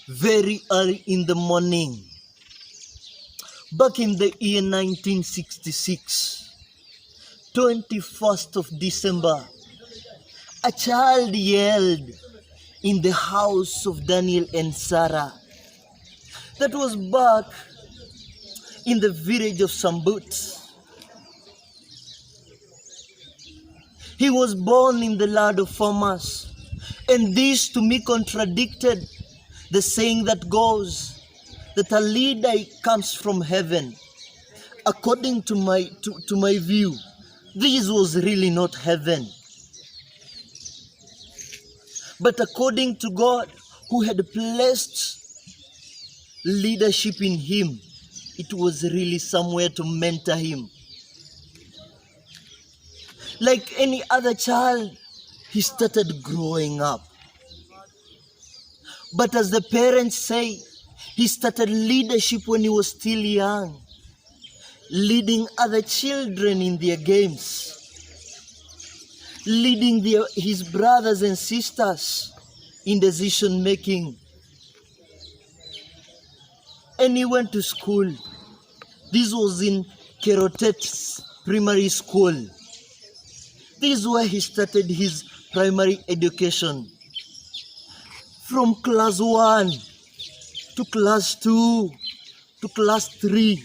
very early in the morning. Back in the year 1966, 21st of December, a child yelled in the house of Daniel and Sarah. That was back in the village of Sambut. He was born in the land of farmers, and this to me contradicted the saying that goes that a leader comes from heaven. According to my view, this was really not heaven. But according to God, who had placed leadership in him, it was really somewhere to mentor him. Like any other child, he started growing up. But as the parents say, he started leadership when he was still young, leading other children in their games, leading his brothers and sisters in decision making. And he went to school. This was in Kerotet's primary school. This is where he started his primary education. From class 1 to class 2 to class 3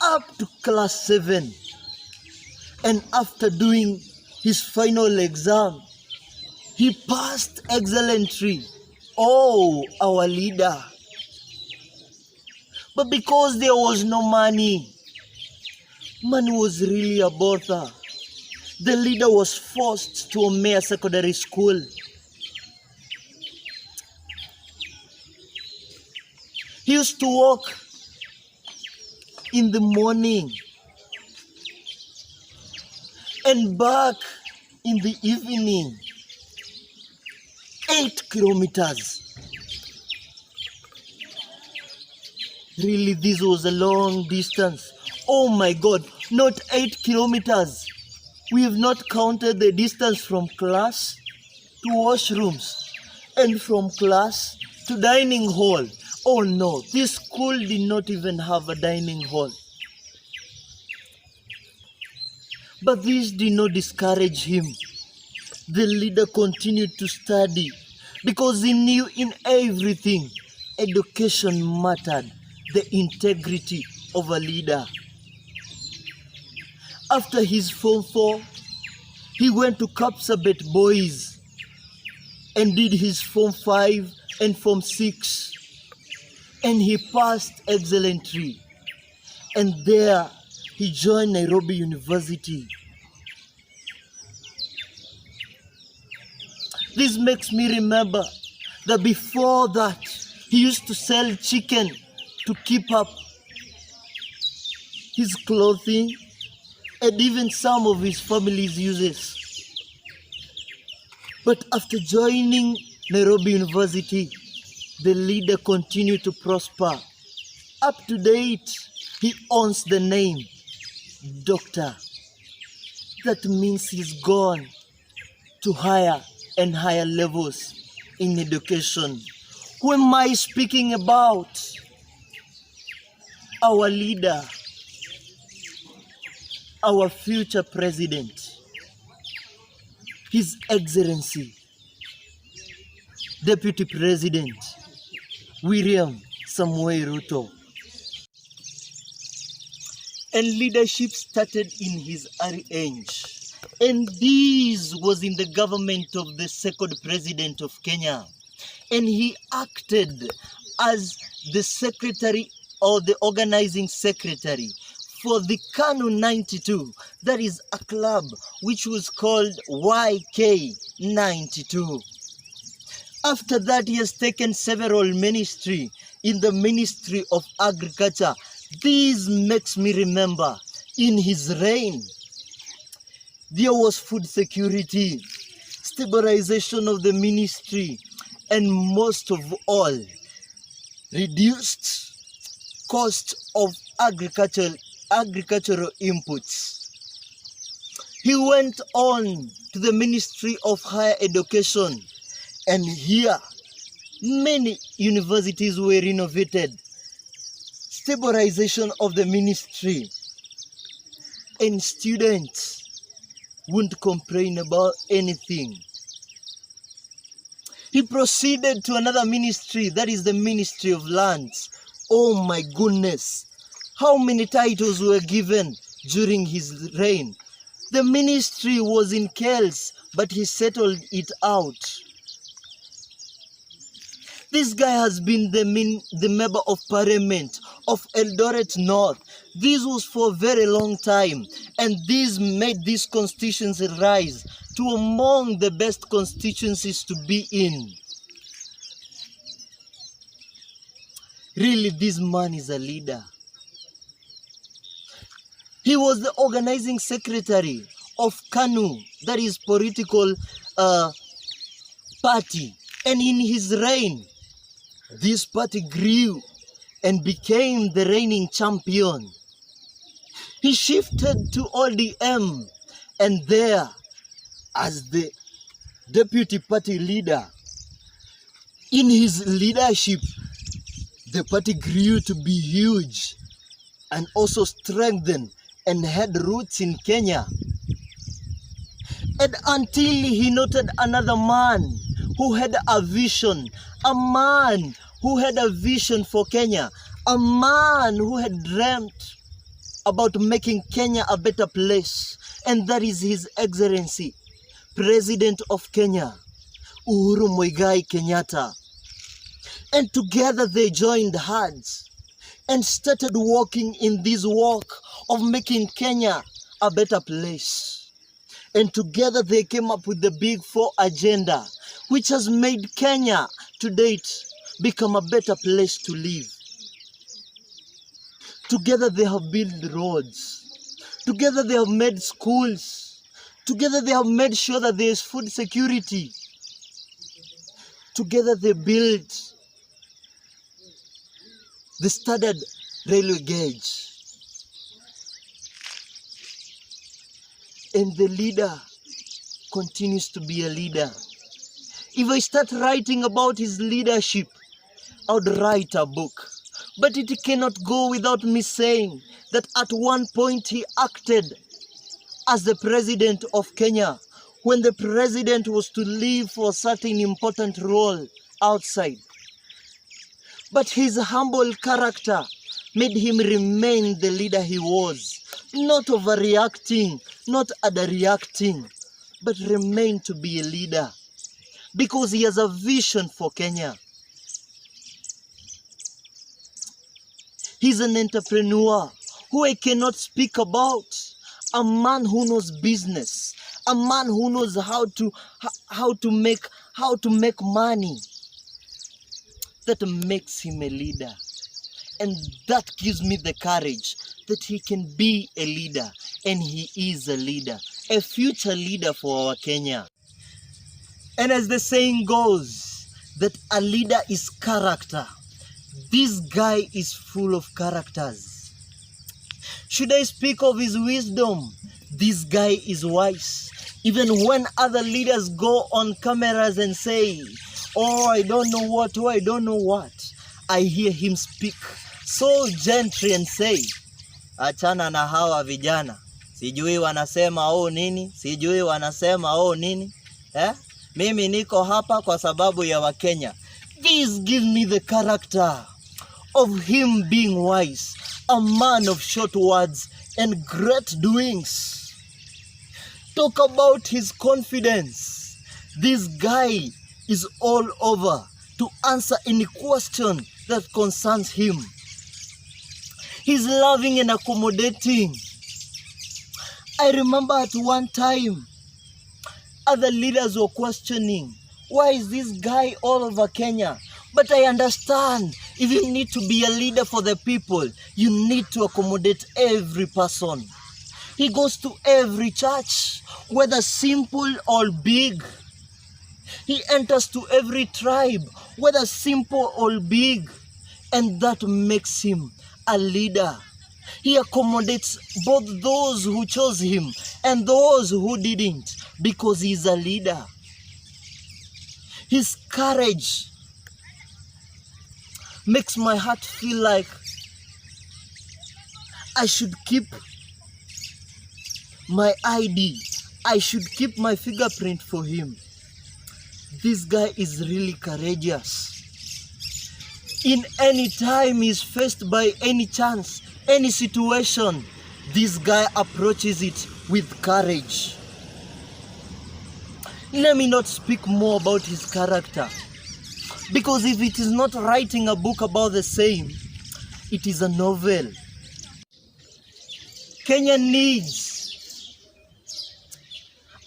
up to class 7. And after doing his final exam, he passed excellently. Oh, our leader. But because there was no money was really a bother. The leader was forced to a mere secondary school. He used to walk in the morning and back in the evening, 8 kilometers. Really, this was a long distance. Oh my God, not 8 kilometers. We have not counted the distance from class to washrooms and from class to dining hall. Oh no, this school did not even have a dining hall. But this did not discourage him. The leader continued to study because he knew in everything education mattered, the integrity of a leader. After his Form 4, he went to Kapsabet Boys and did his Form 5 and Form 6. And he passed excellently. And there he joined Nairobi University. This makes me remember that before that, he used to sell chicken to keep up his clothing and even some of his family's uses. But after joining Nairobi University, the leader continued to prosper. Up to date, he owns the name Doctor. That means he's gone to higher and higher levels in education. Who am I speaking about? Our leader, our future president, His Excellency, Deputy President William Samoei Ruto. And leadership started in his early age. And this was in the government of the second president of Kenya. And he acted as the secretary or the organizing secretary for the KANU 92, that is a club which was called YK92. After that, he has taken several ministry in the Ministry of Agriculture. This makes me remember, in his reign, there was food security, stabilization of the ministry, and most of all, reduced cost of agricultural inputs. He went on to the Ministry of Higher Education, and here Many universities were renovated, stabilization of the ministry, and students wouldn't complain about anything. He proceeded to another ministry, that is the Ministry of Lands. Oh my goodness, how many titles were given during his reign? The ministry was in chaos, but he settled it out. This guy has been the member of parliament of Eldoret North. This was for a very long time, and this made this constituency rise to among the best constituencies to be in. Really, this man is a leader. He was the organizing secretary of KANU, that is political party, and in his reign, this party grew and became the reigning champion. He shifted to ODM, and there, as the deputy party leader, in his leadership, the party grew to be huge and also strengthened and had roots in Kenya. And until he noted another man who had a vision, a man who had a vision for Kenya, a man who had dreamt about making Kenya a better place, and that is His Excellency, President of Kenya, Uhuru Muigai Kenyatta. And together they joined hands and started working in this work of making Kenya a better place. And together they came up with the Big Four agenda, which has made Kenya to date become a better place to live. Together they have built roads. Together they have made schools. Together they have made sure that there is food security. Together they built the standard railway gauge. And the leader continues to be a leader. If I start writing about his leadership, I would write a book. But it cannot go without me saying that at one point he acted as the president of Kenya when the president was to leave for a certain important role outside. But his humble character made him remain the leader he was, not overreacting, not underreacting, but remain to be a leader because he has a vision for Kenya. He's an entrepreneur who I cannot speak about, a man who knows business, a man who knows how to make money. That makes him a leader, and that gives me the courage that he can be a leader, and he is a leader, a future leader for our Kenya. And as the saying goes, that a leader is character. This guy is full of characters. Should I speak of his wisdom? This guy is wise. Even when other leaders go on cameras and say, oh, I don't know what, oh, I don't know what, I hear him speak so gently and say, achana na hawa vijana. Sijui wanasema oh nini, sijui wanasema oh nini. Mimi niko hapa kwa sababu ya Wakenya. This gives me the character of him being wise, a man of short words and great doings. Talk about his confidence. This guy is all over to answer any question that concerns him. He's loving and accommodating. I remember at one time, other leaders were questioning, why is this guy all over Kenya? But I understand, if you need to be a leader for the people, you need to accommodate every person. He goes to every church, whether simple or big. He enters to every tribe, whether simple or big. And that makes him a leader. He accommodates both those who chose him and those who didn't, because he's a leader. His courage makes my heart feel like I should keep my ID. I should keep my fingerprint for him. This guy is really courageous. In any time he's faced by any chance, any situation, this guy approaches it with courage. Let me not speak more about his character, because if it is not writing a book about the same, it is a novel. Kenya needs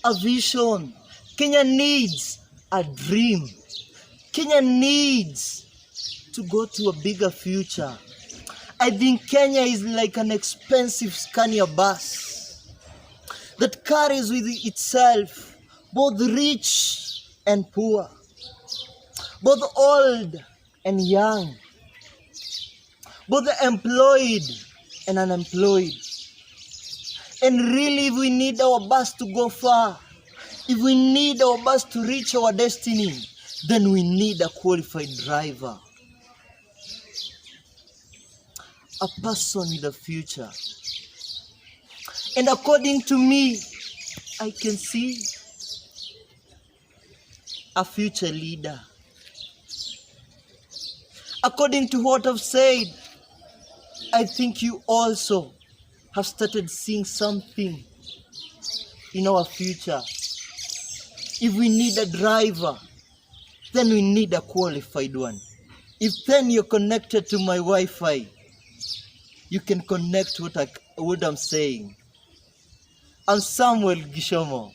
a vision. Kenya needs a dream. Kenya needs to go to a bigger future. I think Kenya is like an expensive Scania bus that carries with itself both rich and poor, both old and young, both employed and unemployed. And really, if we need our bus to go far, if we need our bus to reach our destiny, then we need a qualified driver. A person with a future. And according to me, I can see a future leader. According to what I've said, I think you also have started seeing something in our future. If we need a driver, then we need a qualified one. If then you're connected to my Wi-Fi, you can connect what I'm saying. I'm Samuel Gishomo.